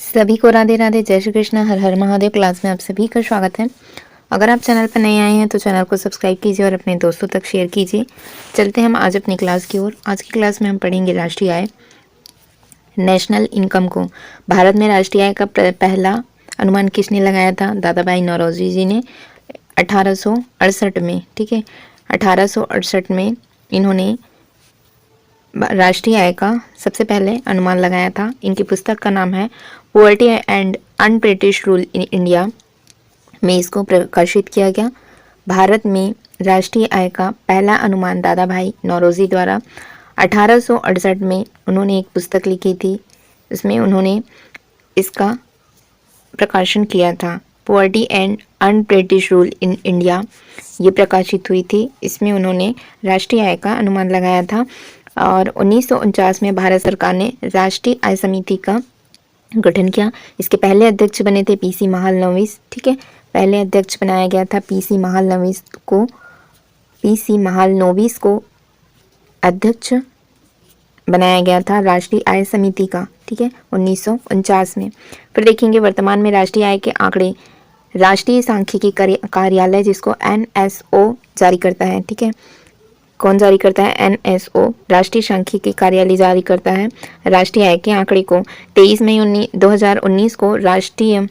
सभी को राधे राधे, जय श्री कृष्ण, हर हर महादेव। क्लास में आप सभी का स्वागत है। अगर आप चैनल पर नए आए हैं तो चैनल को सब्सक्राइब कीजिए और अपने दोस्तों तक शेयर कीजिए। चलते हम आज अपनी क्लास की ओर। आज की क्लास में हम पढ़ेंगे राष्ट्रीय आय, नेशनल इनकम को। भारत में राष्ट्रीय आय का पहला अनुमान किसने लगाया था? दादा भाई नौरोजी जी ने 1868 में। ठीक है, 1868 में इन्होंने राष्ट्रीय आय का सबसे पहले अनुमान लगाया था। इनकी पुस्तक का नाम है poverty and un-British rule in India में इसको प्रकाशित किया गया। भारत में राष्ट्रीय आय का पहला अनुमान दादा भाई नौरोजी द्वारा 1868 में उन्होंने एक पुस्तक लिखी थी। इसमें उन्होंने इसका प्रकाशन किया था। Poverty and un-British rule in India ये प्रकाशित हुई थी। इसमें उन्होंने राष्ट्रीय आय का अनुमान लगाया था और 1949 में भारत सरकार ने राष्ट्रीय आय समिति का गठन किया। इसके पहले अध्यक्ष बने थे पीसी महालनोबिस। ठीक है, पहले अध्यक्ष बनाया गया था पीसी महालनोबिस को अध्यक्ष बनाया गया था राष्ट्रीय आय समिति का। ठीक है, 1949 में। फिर देखेंगे वर्तमान में राष्ट्रीय आय के आंकड़े राष्ट्रीय सांख्यिकी कार्यालय जिसको NSO जारी करता है। ठीक है, कौन जारी करता है? NSO, राष्ट्रीय सांख्यिकी कार्यालय जारी करता है राष्ट्रीय आय के आंकड़े को। 23 मई 2019 को राष्ट्रीय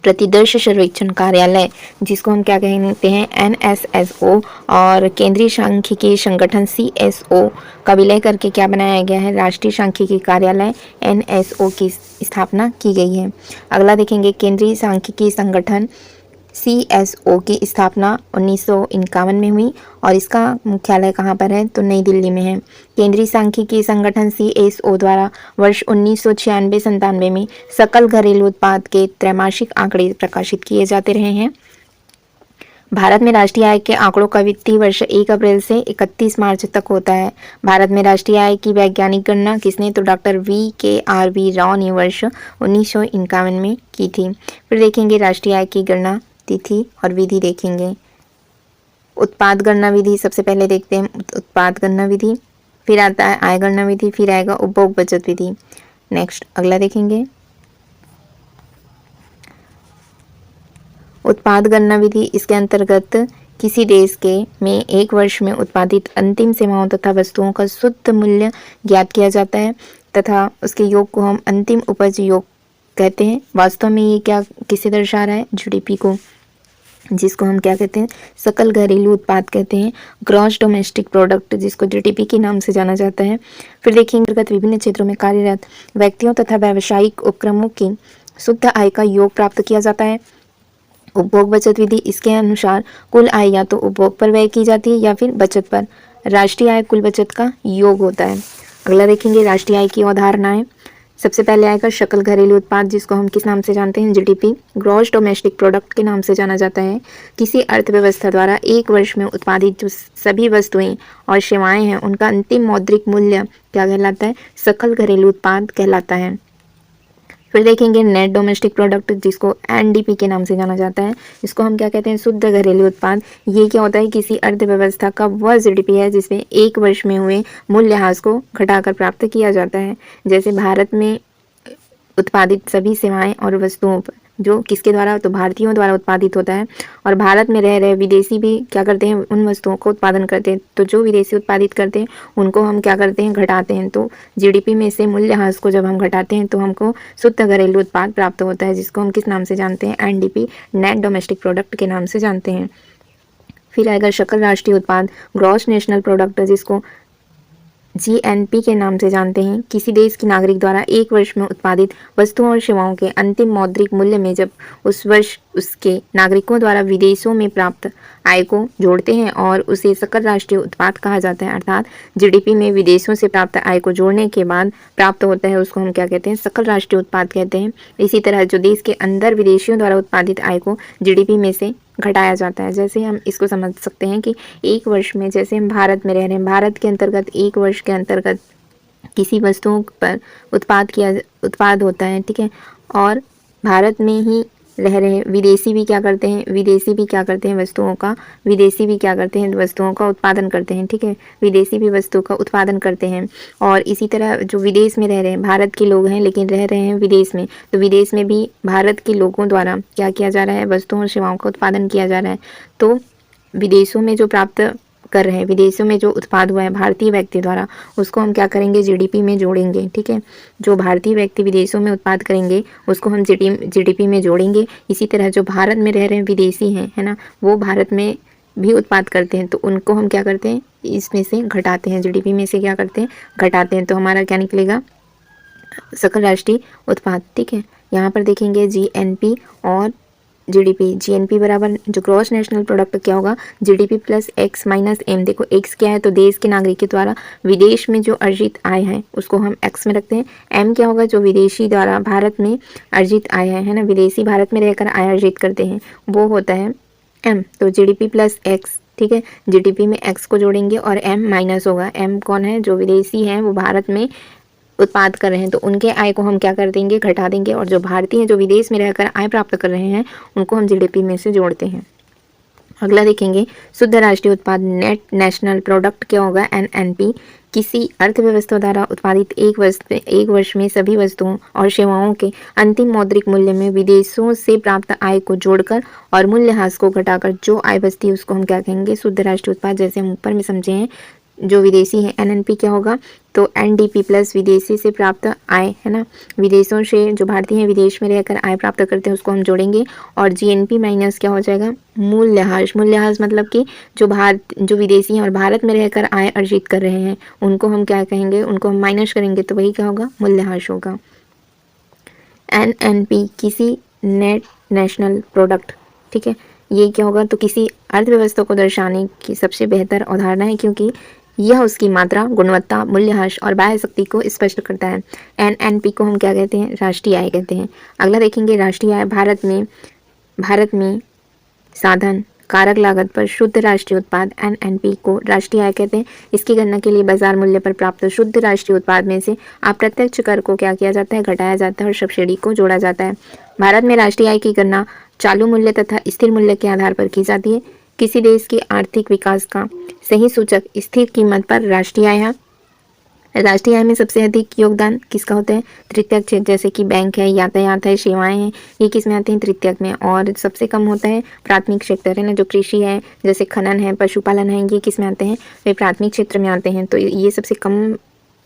प्रतिदर्श सर्वेक्षण कार्यालय जिसको हम क्या कहते हैं? NSSO, और केंद्रीय सांख्यिकी संगठन CSO का विलय करके क्या बनाया गया है? राष्ट्रीय सांख्यिकी कार्यालय NSO की स्थापना की गई है। अगला देखेंगे केंद्रीय सांख्यिकी संगठन CSO की स्थापना 1951 में हुई और इसका मुख्यालय कहाँ पर है? तो नई दिल्ली में है। केंद्रीय सांख्यिकी संगठन CSO द्वारा वर्ष 1996-97 में सकल घरेलू उत्पाद के त्रैमासिक आंकड़े प्रकाशित किए जाते रहे हैं। भारत में राष्ट्रीय आय के आंकड़ों का वित्तीय वर्ष 1 अप्रैल से 31 मार्च तक होता है। भारत में राष्ट्रीय आय की वैज्ञानिक गणना किसने? तो डॉक्टर VKRB राव ने वर्ष 1951 में की थी। फिर देखेंगे राष्ट्रीय आय की गणना तिथि और विधि देखेंगे। उत्पाद गणना विधि सबसे पहले देखते हैं, उत्पाद गणना विधि, फिर आता है आय गणना विधि, फिर आएगा उपभोग बचत विधि। नेक्स्ट अगला देखेंगे उत्पाद गणना विधि। इसके अंतर्गत किसी देश के में एक वर्ष में उत्पादित अंतिम सेवाओं तथा वस्तुओं का शुद्ध मूल्य ज्ञात किया जाता है तथा उसके योग को हम अंतिम उपज योग कहते हैं। वास्तव में ये क्या किसे दर्शा रहा है? GDP को, जिसको हम क्या कहते हैं? सकल घरेलू उत्पाद कहते हैं। ग्रॉस डोमेस्टिक प्रोडक्ट जिसको GDP के नाम से जाना जाता है। फिर देखेंगे अंतर्गत विभिन्न क्षेत्रों में कार्यरत व्यक्तियों तथा व्यावसायिक उपक्रमों की शुद्ध आय का योग प्राप्त किया जाता है। उपभोग बचत विधि, इसके अनुसार कुल आय या तो उपभोग पर व्यय की जाती है या फिर बचत पर। राष्ट्रीय आय कुल बचत का योग होता है। अगला देखेंगे राष्ट्रीय आय की अवधारणाएं। सबसे पहले आएगा सकल घरेलू उत्पाद जिसको हम किस नाम से जानते हैं? GDP, ग्रॉस डोमेस्टिक प्रोडक्ट के नाम से जाना जाता है। किसी अर्थव्यवस्था द्वारा एक वर्ष में उत्पादित जो सभी वस्तुएं और सेवाएं हैं उनका अंतिम मौद्रिक मूल्य क्या कहलाता है? सकल घरेलू उत्पाद कहलाता है। फिर देखेंगे नेट डोमेस्टिक प्रोडक्ट जिसको NDP के नाम से जाना जाता है। इसको हम क्या कहते हैं? शुद्ध घरेलू उत्पाद। ये क्या होता है? किसी अर्थव्यवस्था का वह GDP है जिसमें एक वर्ष में हुए मूल्यह्रास को घटाकर प्राप्त किया जाता है। जैसे भारत में उत्पादित सभी सेवाएं और वस्तुओं पर जो किसके द्वारा? तो भारतीयों द्वारा उत्पादित होता है और भारत में रह रहे विदेशी भी क्या करते हैं? उन वस्तुओं को उत्पादन करते हैं। तो जो विदेशी उत्पादित करते हैं उनको हम क्या करते हैं? घटाते हैं। तो GDP में से मूल्यह्रास को जब हम घटाते हैं तो हमको शुद्ध घरेलू उत्पाद प्राप्त होता है जिसको हम किस नाम से जानते हैं? NDP, नेट डोमेस्टिक प्रोडक्ट के नाम से जानते हैं। फिर आएगा सकल राष्ट्रीय उत्पाद, ग्रॉस नेशनल प्रोडक्ट जिसको GNP के नाम से जानते हैं। किसी देश के नागरिक द्वारा एक वर्ष में उत्पादित वस्तुओं और सेवाओं के अंतिम मौद्रिक मूल्य में जब उस वर्ष उसके नागरिकों द्वारा विदेशों में प्राप्त आय को जोड़ते हैं और उसे सकल राष्ट्रीय उत्पाद कहा जाता है। अर्थात GDP में विदेशों से प्राप्त आय को जोड़ने के बाद प्राप्त होता है उसको हम क्या कहते हैं? सकल राष्ट्रीय उत्पाद कहते हैं। इसी तरह जो देश के अंदर विदेशियों द्वारा उत्पादित आय को GDP में से घटाया जाता है। जैसे हम इसको समझ सकते हैं कि एक वर्ष में, जैसे हम भारत में रह रहे हैं, भारत के अंतर्गत एक वर्ष के अंतर्गत किसी वस्तुओं पर उत्पाद होता है। ठीक है, और भारत में ही रह रहे हैं। विदेशी भी क्या करते हैं, विदेशी भी क्या करते हैं वस्तुओं का, विदेशी भी क्या करते हैं वस्तुओं का उत्पादन करते हैं, ठीक है। विदेशी भी वस्तु का उत्पादन करते हैं। और इसी तरह जो विदेश में रह रहे हैं, भारत के लोग हैं लेकिन रह रहे हैं विदेश में, तो विदेश में भी भारत के लोगों द्वारा क्या किया जा रहा है, वस्तुओं और सेवाओं का उत्पादन किया जा रहा है। तो विदेशों में जो प्राप्त कर रहे हैं, विदेशों में जो उत्पाद हुआ है भारतीय व्यक्ति द्वारा, उसको हम क्या करेंगे, जीडीपी में जोड़ेंगे, ठीक है। जो भारतीय व्यक्ति विदेशों में उत्पाद करेंगे उसको हम जीडीपी में जोड़ेंगे। इसी तरह जो भारत में रह रहे हैं विदेशी हैं, है ना, वो भारत में भी उत्पाद करते हैं, तो उनको हम क्या करते हैं, इसमें से घटाते हैं, जीडीपी में से क्या करते हैं, घटाते हैं। तो हमारा क्या निकलेगा, सकल राष्ट्रीय उत्पाद, ठीक है। यहाँ पर देखेंगे जीएनपी और जीडीपी। जीएनपी बराबर जो ग्रॉस नेशनल प्रोडक्ट क्या होगा, GDP plus X minus M. देखो एक्स क्या है, तो देश के नागरिक के द्वारा विदेश में जो अर्जित आय है उसको हम एक्स में रखते हैं। एम क्या होगा, जो विदेशी द्वारा भारत में अर्जित आय है ना, विदेशी भारत में रहकर आय अर्जित करते हैं, वो होता है एम। तो जीडीपी प्लस एक्स, ठीक है। जीडीपी में एक्स को जोड़ेंगे और एम माइनस होगा। एम कौन है, जो विदेशी हैं वो भारत में उत्पाद कर रहे हैं, तो उनके आय को हम क्या कर देंगे, घटा देंगे। और जो भारतीय हैं जो विदेश में रहकर आय प्राप्त कर रहे हैं उनको हम जीडीपी में से जोड़ते हैं। अगला देखेंगे शुद्ध राष्ट्रीय उत्पाद, नेट नेशनल प्रोडक्ट क्या होगा, एनएनपी। किसी अर्थव्यवस्था द्वारा उत्पादित एक वर्ष में सभी वस्तुओं और सेवाओं के अंतिम मौद्रिक मूल्य में विदेशों से प्राप्त आय को जोड़कर और मूल्यह्रास को घटाकर जो आय बचती है उसको हम क्या कहेंगे, शुद्ध राष्ट्रीय उत्पाद। जैसे हम ऊपर में समझे हैं, जो विदेशी है एनएनपी क्या होगा, तो एनडीपी प्लस विदेशी से प्राप्त आय, है ना, विदेशों से जो भारतीय हैं विदेश में रहकर आय प्राप्त करते हैं उसको हम जोड़ेंगे। और जीएनपी माइनस क्या हो जाएगा, मूल्यह्रास। मूल्यह्रास मतलब कि जो विदेशी हैं और भारत में रहकर आय अर्जित कर रहे हैं उनको हम क्या कहेंगे, उनको हम माइनस करेंगे, तो वही क्या होगा, मूल्यह्रास होगा। एनएनपी किसी नेट नेशनल प्रोडक्ट, ठीक है, ये क्या होगा, तो किसी अर्थव्यवस्था को दर्शाने की सबसे बेहतर अवधारणा है, क्योंकि यह उसकी मात्रा, गुणवत्ता, मूल्यह्रास और बाह्य शक्ति को स्पष्ट करता है। एनएनपी को हम क्या कहते हैं, राष्ट्रीय आय कहते हैं। अगला देखेंगे राष्ट्रीय आय। भारत में साधन कारक लागत पर शुद्ध राष्ट्रीय उत्पाद एनएनपी को राष्ट्रीय आय कहते हैं। इसकी गणना के लिए बाजार मूल्य पर प्राप्त शुद्ध राष्ट्रीय उत्पाद में से अप्रत्यक्ष कर को क्या किया जाता है, घटाया जाता है और सब्सिडी को जोड़ा जाता है। भारत में राष्ट्रीय आय की गणना चालू मूल्य तथा स्थिर मूल्य के आधार पर की जाती है। किसी देश के आर्थिक विकास का सही सूचक स्थिर कीमत पर राष्ट्रीय आय है। राष्ट्रीय आय में सबसे अधिक योगदान किसका होता है, तृतीयक क्षेत्र, जैसे कि बैंक है, यातायात है, सेवाएं हैं, ये किस में आते हैं, तृतीयक में। और सबसे कम होता है प्राथमिक क्षेत्र, है ना, जो कृषि है, जैसे खनन है, पशुपालन है, ये किस में आते हैं, वे प्राथमिक क्षेत्र में आते हैं। तो ये सबसे कम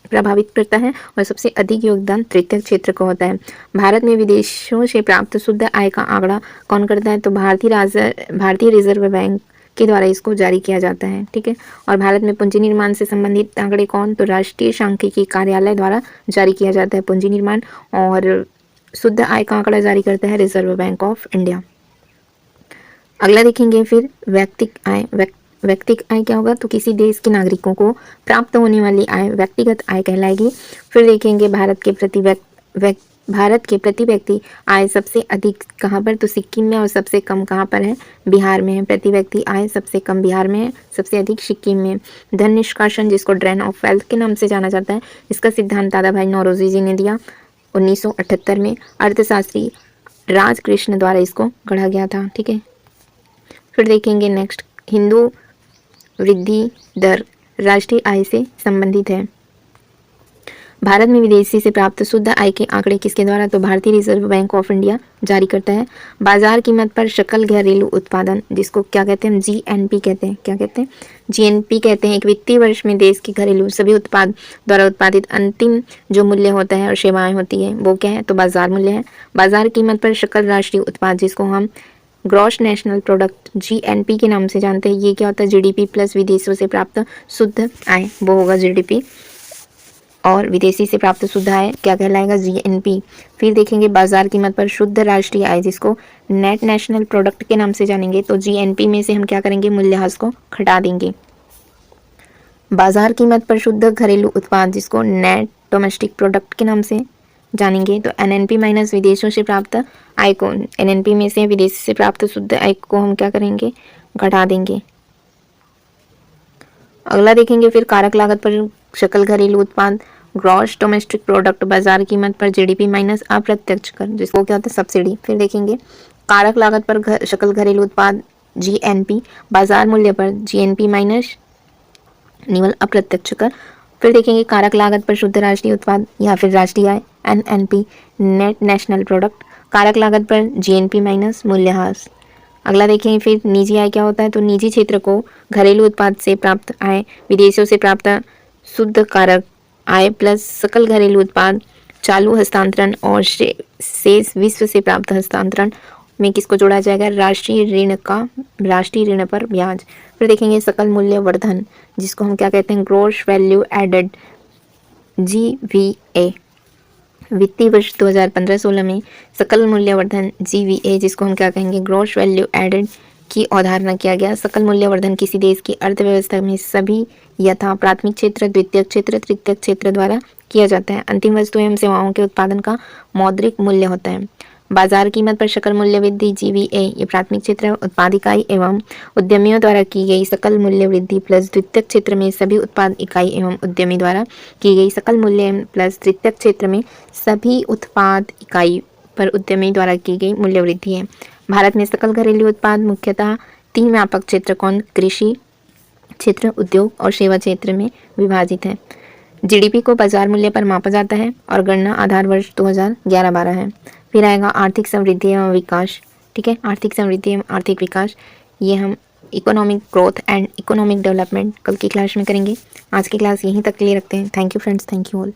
प्रभावित करता है और सबसे अधिक योगदान तृतीयक क्षेत्र को होता है। भारत में विदेशों से प्राप्त शुद्ध आय का आंकड़ा कौन करता है, तो भारतीय रिजर्व बैंक के द्वारा इसको जारी किया जाता है, ठीक है। और भारत में पूंजी निर्माण से संबंधित आंकड़े कौन, तो राष्ट्रीय सांख्यिकी कार्यालय द्वारा जारी किया जाता है पूंजी निर्माण, और शुद्ध आय का आंकड़ा जारी करता है रिजर्व बैंक ऑफ इंडिया। अगला देखेंगे फिर व्यक्तिगत आय। व्यक्तिगत आय क्या होगा, तो किसी देश के नागरिकों को प्राप्त होने वाली आय व्यक्तिगत आय कहलाएगी। फिर देखेंगे भारत के प्रति व्यक्ति आय सबसे अधिक कहाँ पर, तो सिक्किम में, और सबसे कम कहाँ पर है, बिहार में है। प्रति व्यक्ति आय सबसे कम बिहार में है, सबसे अधिक सिक्किम में। धन निष्कासन, जिसको ड्रेन ऑफ वेल्थ के नाम से जाना जाता है, इसका सिद्धांत दादा भाई नौरोजी जी ने दिया 1978 में। अर्थशास्त्री राजकृष्ण द्वारा इसको गढ़ा गया था, ठीक है। फिर देखेंगे नेक्स्ट, हिंदू वृद्धि दर राष्ट्रीय आय से संबंधित है। भारत में विदेशी से प्राप्त शुद्ध आय के आंकड़े किसके द्वारा, तो भारतीय रिजर्व बैंक ऑफ इंडिया जारी करता है। बाजार कीमत पर सकल घरेलू उत्पादन, जिसको क्या कहते हैं, जीएनपी कहते हैं। क्या कहते हैं, जीएनपी कहते हैं। एक वित्तीय वर्ष में देश के घरेलू सभी उत्पाद द्वारा उत्पादित अंतिम जो मूल्य होता है और सेवाएं होती है वो क्या है, तो बाजार मूल्य है। बाजार कीमत पर सकल राष्ट्रीय उत्पाद, जिसको हम ग्रॉस नेशनल प्रोडक्ट जीएनपी के नाम से जानते हैं, ये क्या होता है, जीडीपी प्लस विदेशों से प्राप्त शुद्ध आय, वो होगा जीडीपी। और विदेशी से प्राप्त शुद्ध आय क्या कहलाएगा, जीएनपी। फिर देखेंगे बाजार कीमत पर शुद्ध राष्ट्रीय आय, जिसको नेट नेशनल प्रोडक्ट के नाम से जानेंगे, तो जीएनपी में से हम क्या करेंगे, मूल्यह्रास को घटा देंगे। बाजार कीमत पर शुद्ध घरेलू उत्पाद, जिसको नेट डोमेस्टिक प्रोडक्ट के नाम से जानेंगे, तो एनएनपी माइनस विदेशों से प्राप्त आय को, एनएनपी में से विदेश से प्राप्त शुद्ध आय को हम क्या करेंगे, घटा देंगे। अगला देखेंगे फिर कारक लागत पर सकल घरेलू उत्पाद, ग्रॉस डोमेस्टिक प्रोडक्ट, बाजार कीमत पर जीडीपी माइनस अप्रत्यक्ष कर, जिसको क्या होता है, सब्सिडी। फिर देखेंगे कारक लागत पर सकल घरेलू उत्पाद जीएनपी, बाजार मूल्य पर जीएनपी माइनस निवल अप्रत्यक्ष कर। फिर देखेंगे कारक लागत पर शुद्ध राष्ट्रीय उत्पाद या फिर राष्ट्रीय आय एनएनपी, नेट नेशनल प्रोडक्ट। कारक लागत पर जीएनपी माइनस मूल्यह्रास। अगला देखें फिर निजी आय क्या होता है, तो निजी क्षेत्र को घरेलू उत्पाद से प्राप्त आय, विदेशों से प्राप्त शुद्ध कारक आय प्लस सकल घरेलू उत्पाद, चालू हस्तांतरण और शेष विश्व से प्राप्त हस्तांतरण में किसको जोड़ा जाएगा, राष्ट्रीय ऋण पर ब्याज। फिर देखेंगे सकल मूल्य वर्धन, जिसको हम क्या कहते हैं, ग्रॉस वैल्यू एडेड, GVA। वित्तीय वर्ष 2015-16 में सकल मूल्यवर्धन GVA, जिसको हम क्या कहेंगे, ग्रॉस वैल्यू एडेड की अवधारणा किया गया। सकल मूल्यवर्धन किसी देश की अर्थव्यवस्था में सभी यथा प्राथमिक क्षेत्र, द्वितीयक क्षेत्र, तृतीयक क्षेत्र द्वारा किया जाता है। अंतिम वस्तु एवं सेवाओं के उत्पादन का मौद्रिक मूल्य होता है। बाजार कीमत पर सकल मूल्य वृद्धि GVA ये प्राथमिक क्षेत्र, उत्पाद इकाई एवं उद्यमियों द्वारा की गई सकल मूल्य वृद्धि प्लस द्वितीयक क्षेत्र में सभी उत्पाद इकाई एवं उद्यमी द्वारा की गई सकल मूल्य प्लस तृतीयक क्षेत्र में सभी उत्पाद इकाई पर उद्यमी द्वारा की गई मूल्य वृद्धि है। भारत में सकल घरेलू उत्पाद मुख्यतः 3 व्यापक क्षेत्र कौन, कृषि क्षेत्र, उद्योग और सेवा क्षेत्र में विभाजित है। जीडीपी को बाजार मूल्य पर मापा जाता है और गणना आधार वर्ष 2011-12 है। फिर आएगा आर्थिक समृद्धि एवं विकास। ठीक है, आर्थिक समृद्धि एवं आर्थिक विकास, ये हम economic growth and economic development कल की क्लास में करेंगे। आज की क्लास यहीं तक के लिए रखते हैं। Thank you friends, thank you all.